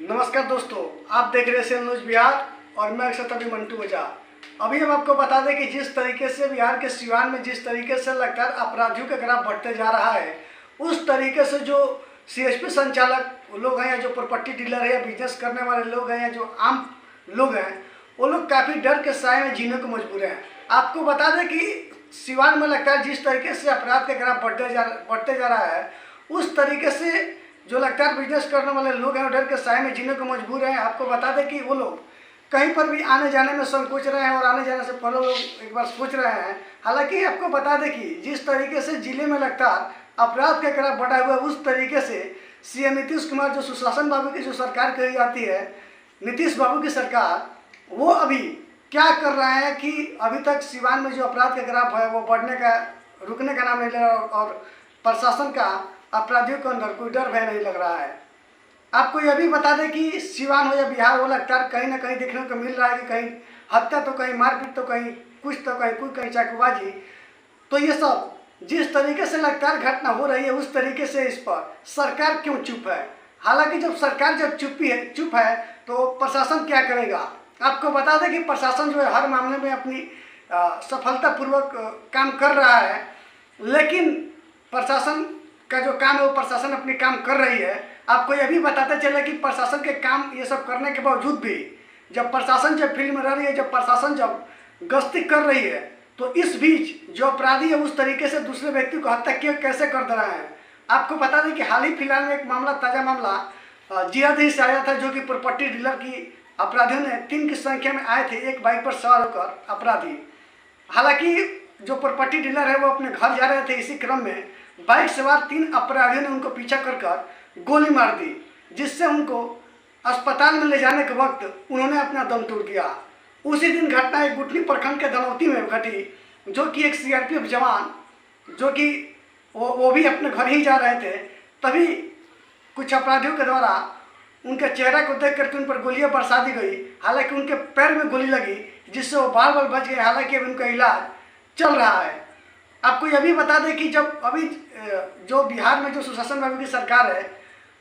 नमस्कार दोस्तों, आप देख रहे हैं न्यूज बिहार और मैं अक्सर तभी मंटू ओझा। अभी हम आपको बता दें कि जिस तरीके से बिहार के सिवान में जिस तरीके से लगातार अपराधियों का ग्राफ बढ़ते जा रहा है, उस तरीके से जो सीएसपी संचालक लोग हैं या जो प्रॉपर्टी डीलर है या बिजनेस करने वाले लोग हैं या जो आम लोग हैं, वो लोग काफ़ी डर के साए में जीने को मजबूर हैं। आपको बता दें कि सिवान में लगातार जिस तरीके से अपराध का ग्राफ बढ़ते जा रहा है, उस तरीके से जो लगातार बिजनेस करने वाले लोग हैं डर के साए में जीने को मजबूर हैं। आपको बता दें कि वो लोग कहीं पर भी आने जाने में संकोच रहे हैं और आने जाने से पहले लोग एक बार सोच रहे हैं। हालांकि आपको बता दें कि जिस तरीके से जिले में लगातार अपराध का ग्राफ बढ़ा हुआ है, उस तरीके से सीएम नीतीश कुमार जो सुशासन बाबू की जो सरकार कही जाती है, नीतीश बाबू की सरकार, वो अभी क्या कर रहे हैं कि अभी तक सिवान में जो अपराध का ग्राफ है वो बढ़ने का रुकने का नाम नहीं ले रहा और प्रशासन का अपराधियों के अंदर कोई डर भय नहीं लग रहा है। आपको यह भी बता दें कि सिवान हो या बिहार हो, लगातार कहीं ना कहीं देखने को मिल रहा है कि कहीं हत्या तो कहीं मारपीट तो कहीं कुछ तो कहीं चाकूबाजी। तो ये सब जिस तरीके से लगातार घटना हो रही है, उस तरीके से इस पर सरकार क्यों चुप है? हालांकि जब सरकार जब चुप है तो प्रशासन क्या करेगा? आपको बता दें कि प्रशासन जो है हर मामले में अपनी सफलतापूर्वक काम कर रहा है, लेकिन प्रशासन का जो काम है वो प्रशासन अपनी काम कर रही है। आपको यह भी बताते चले कि प्रशासन के काम ये सब करने के बावजूद भी जब प्रशासन जब फील्ड में रह रही है, जब प्रशासन जब गश्ती कर रही है, तो इस बीच जो अपराधी है उस तरीके से दूसरे व्यक्ति को हत्या कैसे कर दे रहे हैं। आपको बता दें कि हाल ही फिलहाल में एक मामला, ताज़ा मामला जियादी से आया था, जो कि प्रॉपर्टी डीलर की अपराधियों ने 3 की संख्या में आए थे एक बाइक पर सवार होकर अपराधी। हालांकि जो प्रॉपर्टी डीलर है वो अपने घर जा रहे थे, इसी क्रम में बाइक सवार 3 अपराधियों ने उनको पीछा कर गोली मार दी, जिससे उनको अस्पताल में ले जाने के वक्त उन्होंने अपना दम तोड़ दिया। उसी दिन घटना एक गुठनी प्रखंड के धनौती में घटी, जो कि एक सीआरपीएफ जवान जो कि वो भी अपने घर ही जा रहे थे, तभी कुछ अपराधियों के द्वारा उनके चेहरा को देख करके उन पर गोलियां बरसा दी गई। हालांकि उनके पैर में गोली लगी, जिससे वो बाल बच गए। हालांकि अभी उनका इलाज चल रहा है। आपको यह भी बता दें कि जब अभी जो बिहार में जो सुशासन बाबू की सरकार है,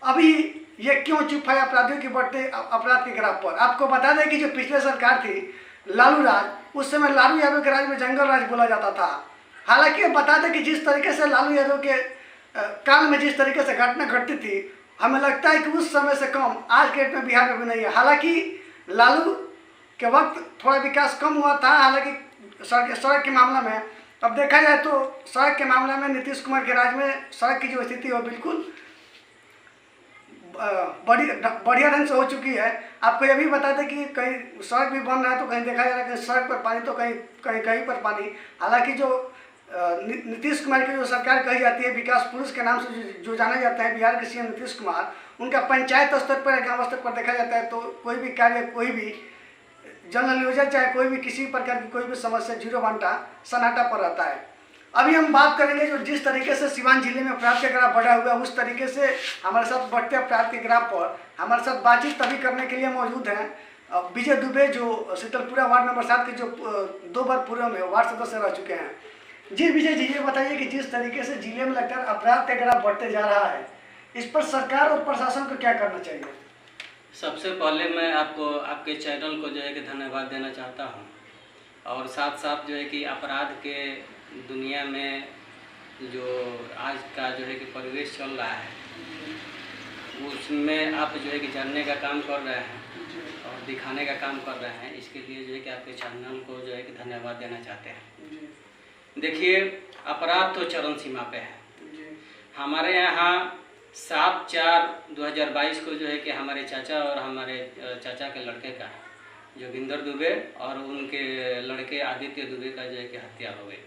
अभी ये क्यों चुप है अपराधियों के बढ़ते अपराध के ग्राफ पर? आपको बता दें कि जो पिछले सरकार थी लालू राज, उस समय लालू यादव के राज में जंगल राज बोला जाता था। हालांकि बता दें कि जिस तरीके से लालू यादव के काल में जिस तरीके से घटना घटती थी, हमें लगता है कि उस समय से कम आज के डेट में बिहार में भी नहीं है। हालांकि लालू के वक्त थोड़ा विकास कम हुआ था, हालांकि सड़क के मामला में अब देखा जाए तो सड़क के मामले में नीतीश कुमार के राज में सड़क की जो स्थिति है बिल्कुल बढ़िया ढंग से हो चुकी है। आपको यह भी बता दें कि कहीं सड़क भी बन रहा है तो कहीं देखा जा रहा है कि सड़क पर पानी तो कहीं पर पानी। हालांकि जो नीतीश कुमार की जो सरकार कही जाती है, विकास पुरुष के नाम से जो जाने जाते हैं बिहार के सीएम नीतीश कुमार, उनका पंचायत स्तर पर गाँव स्तर पर देखा जाता है तो कोई भी कार्य, कोई भी जनरल योजना, चाहे कोई भी किसी प्रकार की कोई भी समस्या, जीरो घंटा सन्नाटा पर रहता है। अभी हम बात करेंगे जो जिस तरीके से सिवान जिले में अपराध का ग्राफ बढ़ा हुआ है, उस तरीके से हमारे साथ बढ़ते अपराध के ग्राफ पर हमारे साथ बातचीत तभी करने के लिए मौजूद हैं विजय दुबे, जो शीतलपुरा वार्ड नंबर 7 के जो 2 बार पूर्व में वार्ड सदस्य रह चुके हैं। जी विजय जी, ये बताइए कि जिस तरीके से जिले में लगातार अपराध का ग्राफ बढ़ते जा रहा है, इस पर सरकार और प्रशासन को क्या करना चाहिए? सबसे पहले मैं आपको आपके चैनल को जो है कि धन्यवाद देना चाहता हूं, और साथ साथ जो है कि अपराध के दुनिया में जो आज का जो है कि परिवेश चल रहा है, उसमें आप जो है कि जानने का काम कर रहे हैं और दिखाने का काम कर रहे हैं। इसके लिए जो है कि आपके चैनल को जो है कि धन्यवाद देना चाहते हैं। देखिए, अपराध तो चरम सीमा पे है। हमारे यहाँ 7/4/2022 को जो है कि हमारे चाचा और हमारे चाचा के लड़के का, जोगिंदर दुबे और उनके लड़के आदित्य दुबे का जो है कि हत्या हो गई।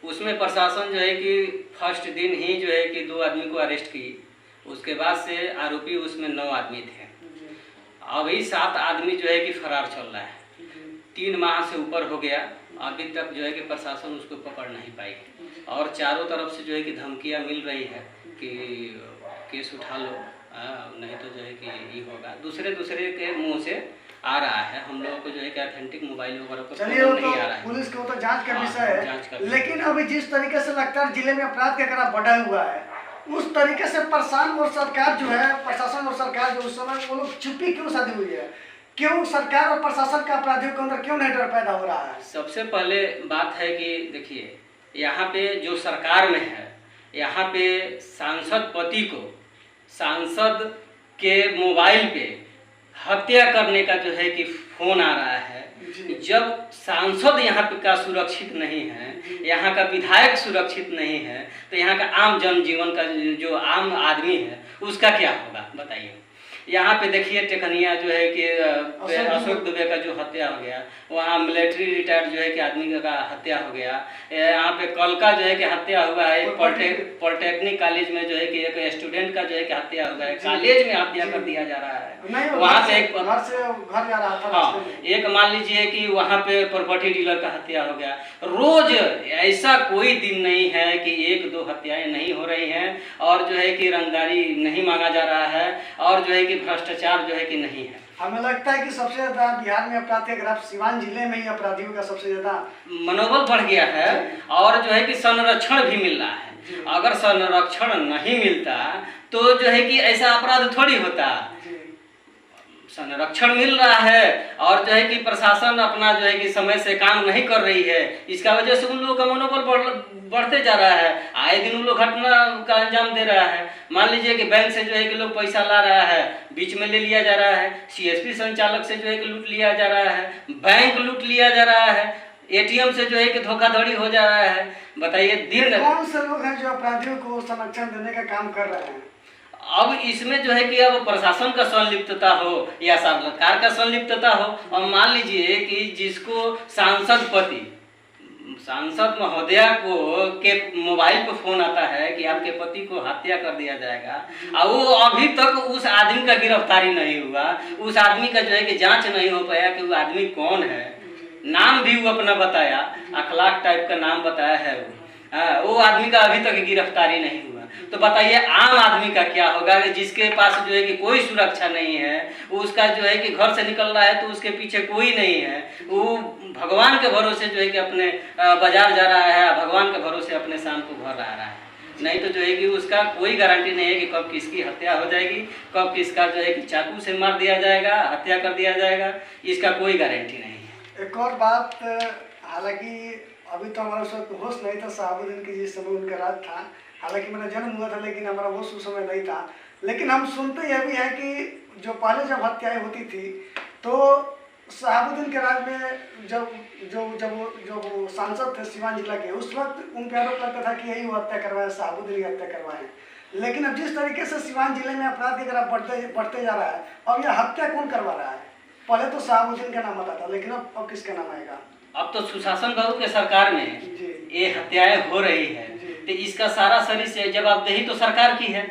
उसमें प्रशासन जो है कि फर्स्ट दिन ही जो है कि 2 आदमी को अरेस्ट की। उसके बाद से आरोपी उसमें 9 आदमी थे। अभी 7 आदमी जो है कि फरार चल रहा है। 3 माह से ऊपर हो गया, अभी तक जो है कि प्रशासन उसको पकड़ नहीं पाई, और चारों तरफ से जो है कि धमकियाँ मिल रही है कि केस उठा लो, नहीं तो जो है कि ये होगा। दूसरे के मुंह से आ रहा है। हम लोगों को जो है कि ऑथेंटिक मोबाइल वगैरह को नहीं आ रहा है। पुलिस को तो जांच का विषय है, लेकिन अभी जिस तरीके से लगातार जिले में अपराध का ग्राफ बढ़ा हुआ है, उस तरीके से परेशान और सरकार जो है, प्रशासन और सरकार जो उस समय वो लोग चुप्पी क्यों साधी हुई है? क्यों सरकार और प्रशासन का अपराधियों के अंदर क्यों नहीं डर पैदा हो रहा है? सबसे पहले बात है कि देखिए, यहाँ पे जो सरकार में है, यहाँ पे सांसद पति को सांसद के मोबाइल पे हत्या करने का जो है कि फोन आ रहा है। जब सांसद यहाँ पे का सुरक्षित नहीं है, यहाँ का विधायक सुरक्षित नहीं है, तो यहाँ का आम जनजीवन का जो आम आदमी है उसका क्या होगा बताइए। यहाँ पे देखिए टेकनिया जो है कि अशोक दुबे का जो हत्या हो गया, वहाँ मिलिट्री रिटायर्ड जो है कि आदमी का हत्या हो गया। यहाँ पे कल का जो है कि हत्या हुआ है, पॉलिटेक्निक कॉलेज में जो है कि एक स्टूडेंट का जो है कि हत्या हुआ है, कॉलेज में हत्या कर दिया जा रहा है। वहाँ पे एक घर से घर जा रहा था। हाँ, एक मान लीजिए कि वहाँ पे प्रॉपर्टी डीलर का हत्या हो गया। रोज ऐसा कोई दिन नहीं है कि एक दो हत्याएं नहीं हो रही हैं, और जो है कि रंगदारी नहीं मांगा जा रहा है, और जो है कि भ्रष्टाचार जो है कि नहीं है। हमें लगता है कि सबसे ज्यादा बिहार में अपराध के ग्राफ सिवान जिले में ही अपराधियों का सबसे ज्यादा मनोबल बढ़ गया है, और जो है कि संरक्षण भी मिल रहा है। अगर संरक्षण नहीं मिलता तो जो है कि ऐसा अपराध थोड़ी होता। संरक्षण मिल रहा है, और जो है कि प्रशासन अपना जो है कि समय से काम नहीं कर रही है, इसका वजह से उन लोगों का मनोबल बढ़ते जा रहा है। आए दिन उन लोग घटना का अंजाम दे रहा है। मान लीजिए कि बैंक से जो है कि लोग पैसा ला रहा है, बीच में ले लिया जा रहा है। सीएसपी संचालक से जो है कि लूट लिया जा रहा है, बैंक लूट लिया जा रहा है, एटीएम से जो है कि धोखाधड़ी हो जा रहा है। बताइए दिन कौन से लोग हैं जो अपराधियों को संरक्षण देने का काम कर रहे हैं? अब इसमें जो है कि अब प्रशासन का संलिप्तता हो या सरकार का संलिप्तता हो। और मान लीजिए कि जिसको सांसद महोदया को के मोबाइल पे फोन आता है कि आपके पति को हत्या कर दिया जाएगा, और वो अभी तक उस आदमी का गिरफ्तारी नहीं हुआ, उस आदमी का जो है कि जांच नहीं हो पाया कि वो आदमी कौन है। नाम भी वो अपना बताया, अखलाक टाइप का नाम बताया है वो आदमी का अभी तक गिरफ्तारी नहीं हुआ। तो बताइए आम आदमी का क्या होगा कि जिसके पास जो है कि कोई सुरक्षा नहीं है, उसका जो है कि घर से निकल रहा है तो उसके पीछे कोई नहीं है, वो भगवान के भरोसे जो है कि अपने बाजार जा रहा है, भगवान के भरोसे अपने शाम को घर आ रहा है। नहीं तो जो है कि उसका कोई गारंटी नहीं है कि कब किसकी हत्या हो जाएगी, कब किसका जो है कि चाकू से मार दिया जाएगा, हत्या कर दिया जाएगा, इसका कोई गारंटी नहीं है। एक और बात, हालांकि अभी तो हमारा उस वक्त होश नहीं था, शहाबुद्दीन की जिस समय उनका राज था, हालांकि मेरा जन्म हुआ था लेकिन हमारा होश उस समय नहीं था। लेकिन हम सुनते यह भी है कि जो पहले जब हत्याएं होती थी तो शहाबुद्दीन के राज में जब सांसद थे सिवान जिला के, उस वक्त उन पर आरोप लगता था कि यही वो हत्या करवाए, शहाबुद्दीन की हत्या करवाए। लेकिन अब जिस तरीके से सिवान जिले में अपराध की तरफ बढ़ते जा रहा है, अब यह हत्या कौन करवा रहा है? पहले तो शहाबुद्दीन का नाम आता था, लेकिन अब किसका नाम आएगा? अब तो सुशासन बाबू के सरकार में ये हत्याएं हो रही है, तो इसका सारा शरीर से जवाबदेही तो सरकार की है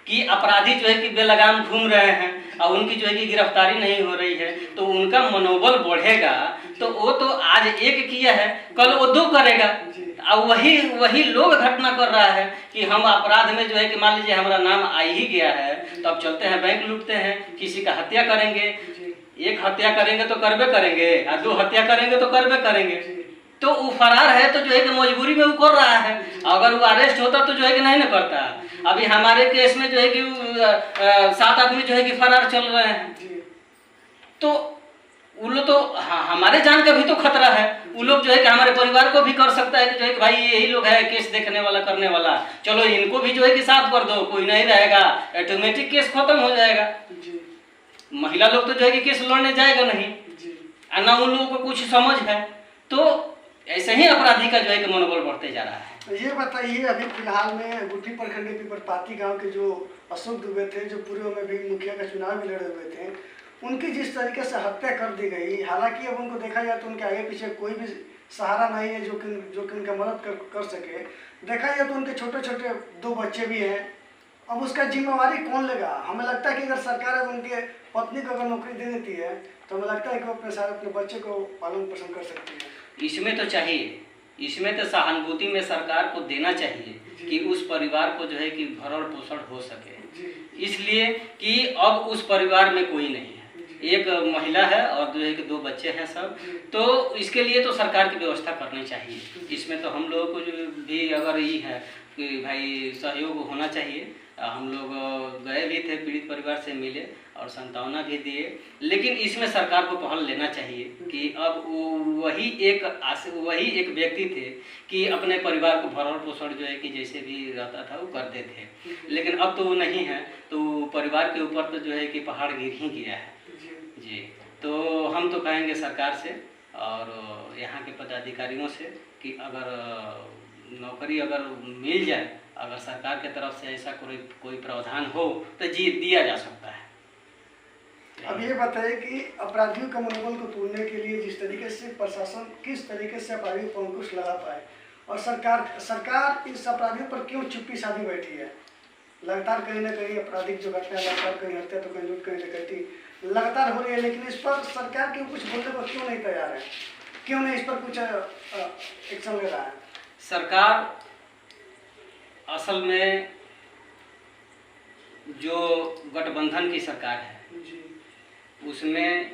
कि अपराधी जो है कि बेलगाम घूम रहे हैं और उनकी जो है कि गिरफ्तारी नहीं हो रही है, तो उनका मनोबल बढ़ेगा। तो वो तो आज एक किया है, कल वो दो करेगा। और वही लोग घटना कर रहा है कि हम अपराध में जो है कि मान लीजिए हमारा नाम आ ही गया है, तो अब चलते हैं बैंक लूटते हैं, किसी का हत्या करेंगे। एक हत्या करेंगे तो करबे करेंगे, और दो हत्या करेंगे तो करबे करेंगे। तो वो फरार है तो जो है कि मजबूरी में वो कर रहा है। अगर वो अरेस्ट होता तो जो है कि नहीं ना करता। अभी हमारे केस में जो है कि 7 आदमी जो है कि फरार चल रहे हैं, तो वो लोग तो हमारे जान का भी तो खतरा है। वो लोग जो है कि हमारे परिवार को भी कर सकता है कि जो है कि भाई यही लोग है केस देखने वाला करने वाला, चलो इनको भी जो है कि साथ कर दो, कोई नहीं रहेगा, ऑटोमेटिक केस खत्म हो जाएगा। महिला लोग तो जो है कि केस लड़ने जाएगा नहीं, और ना उन लोगों को कुछ समझ है। तो ऐसे ही अपराधी का जो है कि मनोबल बढ़ते जा रहा है। ये बताइए, अभी फिलहाल में गुठी प्रखंड के पीपरपाती गांव के जो अशोक दुबे थे, जो पूर्व में भी मुखिया का चुनाव भी लड़े हुए थे, उनकी जिस तरीके से हत्या कर दी गई, हालांकि अब उनको देखा जाए तो उनके आगे पीछे कोई भी सहारा नहीं है जो कि उनका मदद कर सके। देखा जाए तो उनके छोटे छोटे 2 बच्चे भी हैं। अब उसका जिम्मेवारी कौन लेगा? हमें लगता है कि अगर सरकार अब उनके पत्नी को अगर नौकरी दे देती है तो हमें लगता है कि वो अपने बच्चे को पालन पोषण कर सकती है। इसमें तो चाहिए, इसमें तो सहानुभूति में सरकार को देना चाहिए कि उस परिवार को जो है कि भरण पोषण हो सके। इसलिए कि अब उस परिवार में कोई नहीं है, एक महिला है और जो है कि 2 बच्चे हैं सब। तो इसके लिए तो सरकार की व्यवस्था करनी चाहिए। इसमें तो हम लोगों को भी अगर ये है कि भाई सहयोग होना चाहिए। हम लोग गए भी थे, पीड़ित परिवार से मिले और सांत्वना भी दिए, लेकिन इसमें सरकार को पहल लेना चाहिए कि अब वही एक व्यक्ति थे कि अपने परिवार को भरण पोषण जो है कि जैसे भी रहता था वो करते थे, लेकिन अब तो वो नहीं है, तो परिवार के ऊपर तो जो है कि पहाड़ गिर ही गया है जी। तो हम तो कहेंगे सरकार से और यहाँ के पदाधिकारियों से कि अगर नौकरी अगर मिल जाए, अगर सरकार के तरफ से ऐसा कोई प्रावधान हो तो जी दिया जा सकता है। अब ये बताइए कि अपराधियों का मनोबल को तोड़ने के लिए जिस तरीके से प्रशासन किस तरीके से अपराधियों पर अंकुश लगा पाए, और सरकार इस अपराधियों पर क्यों चुप्पी साधी बैठी है। लगातार कहीं ना कहीं आपराधिक जो घटना लगातार कहीं हत्या तो कहीं लूट कहीं डकैती लगातार हो रही है, लेकिन इस पर सरकार क्यों कुछ बोलने को क्यों नहीं तैयार है, क्यों नहीं इस पर कुछ एक्शन ले रहा है। सरकार असल में जो गठबंधन की सरकार है जी, उसमें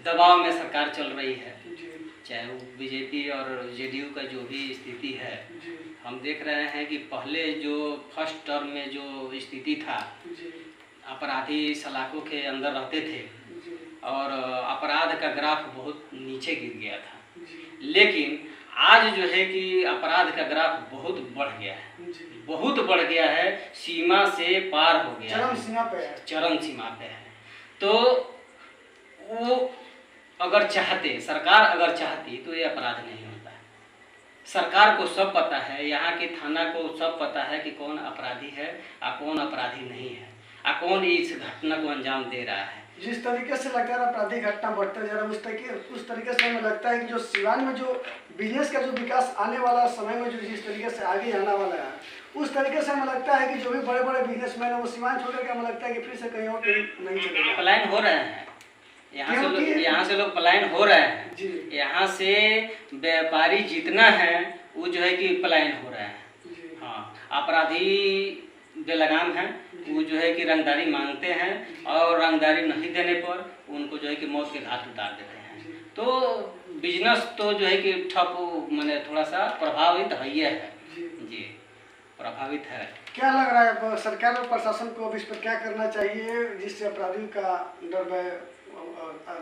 दबाव में सरकार चल रही है जी, चाहे वो बीजेपी और जेडीयू का जो भी स्थिति है। जी, हम देख रहे हैं कि पहले जो फर्स्ट टर्म में जो स्थिति था, जी, अपराधी सलाखों के अंदर रहते थे जी, और अपराध का ग्राफ बहुत नीचे गिर गया था, जी, लेकिन आज जो है कि अपराध का ग्राफ बहुत बढ़ गया है, जी, बहुत बढ़ गया है, सीमा से पार हो गया चरम है, सीमा पे है, चरम सीमा पे है। तो वो अगर चाहते, सरकार अगर चाहती तो ये अपराध नहीं होता है। सरकार को सब पता है, यहाँ के थाना को सब पता है कि कौन अपराधी है और कौन अपराधी नहीं है और कौन इस घटना को अंजाम दे रहा है। जिस तरीके से लगता है आपराधिक घटना बढ़ता जा रहा है उस तरीके से हमें लगता है कि जो सिवान में जो बिजनेस का जो विकास आने वाला समय में जो जिस तरीके से आगे आने वाला है, उस तरीके से हमें लगता है कि जो भी बड़े बड़े बिजनेसमैन है वो सिवान छोड़ करके हमें लगता है कि फिर से कहीं और नहीं चलेगा। पलायन हो रहे हैं, यहाँ से लोग पलायन हो रहे हैं जी, यहाँ से व्यापारी जितना है वो जो है कि पलायन हो रहे हैं। जी, हाँ, अपराधी बेलगाम हैं, वो जो है कि रंगदारी मांगते हैं और रंगदारी नहीं देने पर उनको जो है कि मौत के घाट उतार देते हैं। तो बिजनेस तो जो है कि ठप माने थोड़ा सा प्रभावित है जी, प्रभावित है। क्या लग रहा है सरकार और प्रशासन को अब इस पर क्या करना चाहिए जिससे अपराधियों का डर भय,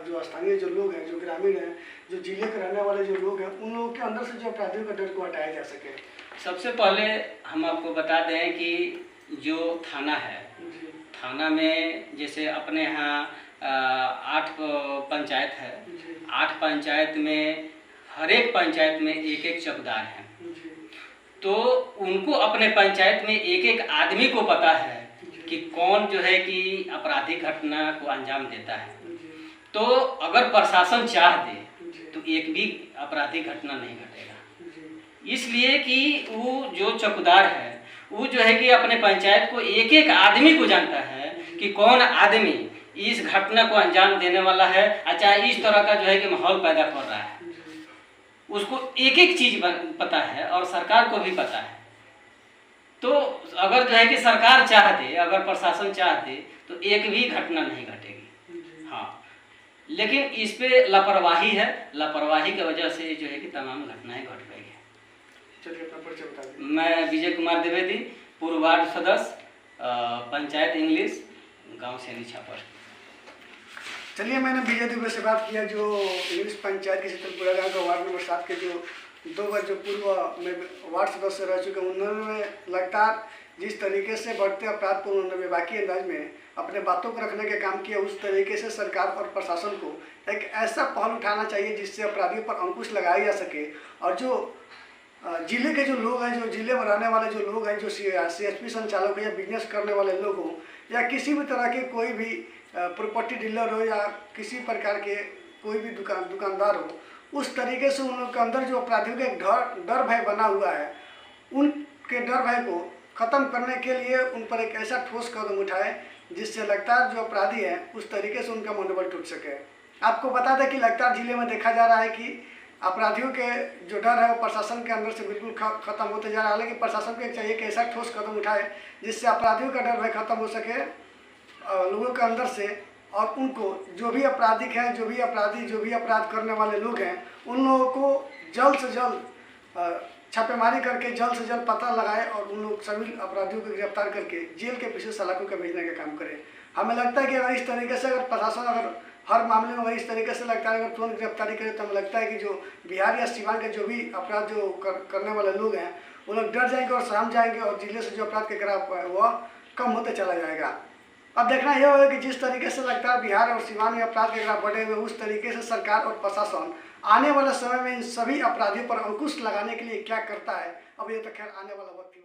जो स्थानीय जो लोग हैं, जो ग्रामीण हैं, जो जिले के रहने वाले जो लोग हैं, उन लोगों के अंदर से जो अपराधियों का डर को हटाया जा सके। सबसे पहले हम आपको बता दें कि जो थाना है, थाना में जैसे अपने यहाँ 8 पंचायत है, 8 पंचायत में हर एक पंचायत में एक एक चौकीदार हैं, तो उनको अपने पंचायत में एक एक आदमी को पता है कि कौन जो है कि आपराधिक घटना को अंजाम देता है। तो अगर प्रशासन चाह दे तो एक भी आपराधिक घटना नहीं घटेगा, इसलिए कि वो जो चौकीदार है वो जो है कि अपने पंचायत को एक एक आदमी को जानता है कि कौन आदमी इस घटना को अंजाम देने वाला है, अच्छा इस तरह का जो है कि माहौल पैदा कर रहा है, उसको एक एक चीज पता है और सरकार को भी पता है। तो अगर जो है कि सरकार चाह दे, अगर प्रशासन चाह दे तो एक भी घटना नहीं घटेगी। हाँ, लेकिन इस पे लापरवाही है, लापरवाही की वजह से जो है कि तमाम घटनाएं घट गई है। चलिए अपना परिचय बता दीजिए। मैं विजय कुमार द्विवेदी, पूर्व वार्ड सदस्य, पंचायत इंग्लिश, गांव सैनी छापर। चलिए, मैंने विजय दुबे से बात किया जो इंग्लिश पंचायत के शीतलपुरा गाँव का वार्ड नंबर 7 के जो 2 बार जो पूर्व में वार्ड सदस्य रह चुके हैं, उन्होंने लगातार जिस तरीके से बढ़ते अपराध को उन्होंने बेबाकी अंदाज में अपने बातों को रखने का काम किया, उस तरीके से सरकार और प्रशासन को एक ऐसा पहल उठाना चाहिए जिससे अपराधियों पर अंकुश लगाया जा सके। और जो जिले के जो लोग हैं, जो जिले में रहने वाले जो लोग हैं, जो CSP संचालक या बिजनेस करने वाले लोग हों या किसी भी तरह के कोई भी प्रॉपर्टी डीलर हो या किसी प्रकार के कोई भी दुकानदार हो, उस तरीके से उन लोग के अंदर जो अपराधियों का एक डर भय बना हुआ है, उनके डर भय को ख़त्म करने के लिए उन पर एक ऐसा ठोस कदम उठाए जिससे लगातार जो अपराधी हैं उस तरीके से उनका मनोबल टूट सके। आपको बता दें कि लगातार जिले में देखा जा रहा है कि अपराधियों के जो डर है वो प्रशासन के अंदर से बिल्कुल खत्म होते जा रहा है, लेकिन प्रशासन को एक चाहिए कि ऐसा ठोस कदम उठाए जिससे अपराधियों का डर भय खत्म हो सके लोगों के अंदर से, और उनको जो भी आपराधिक हैं, जो भी अपराधी, जो भी अपराध करने वाले लोग हैं, उन लोगों को जल्द से जल्द छापेमारी करके जल्द से जल्द पता लगाए और उन लोग सभी अपराधियों को गिरफ्तार करके जेल के पीछे सलाखों के भेजने का काम करे। हमें लगता है कि अगर इस तरीके से अगर प्रशासन अगर हर मामले में अगर इस तरीके से लगता है अगर तुरंत गिरफ्तारी करे तो हमें लगता है कि जो बिहार या सीवान के जो भी अपराध जो करने वाले लोग हैं वो लोग डर जाएंगे और सहम जाएंगे और जिले से जो अपराध के खिलाफ वह कम होते चला जाएगा। अब देखना यह होगा कि जिस तरीके से लगता है बिहार और सीवान में अपराध के खिलाफ बढ़े हुए उस तरीके से सरकार और प्रशासन आने वाले समय में इन सभी अपराधियों पर अंकुश लगाने के लिए क्या करता है, अब ये तो खैर आने वाला वक्त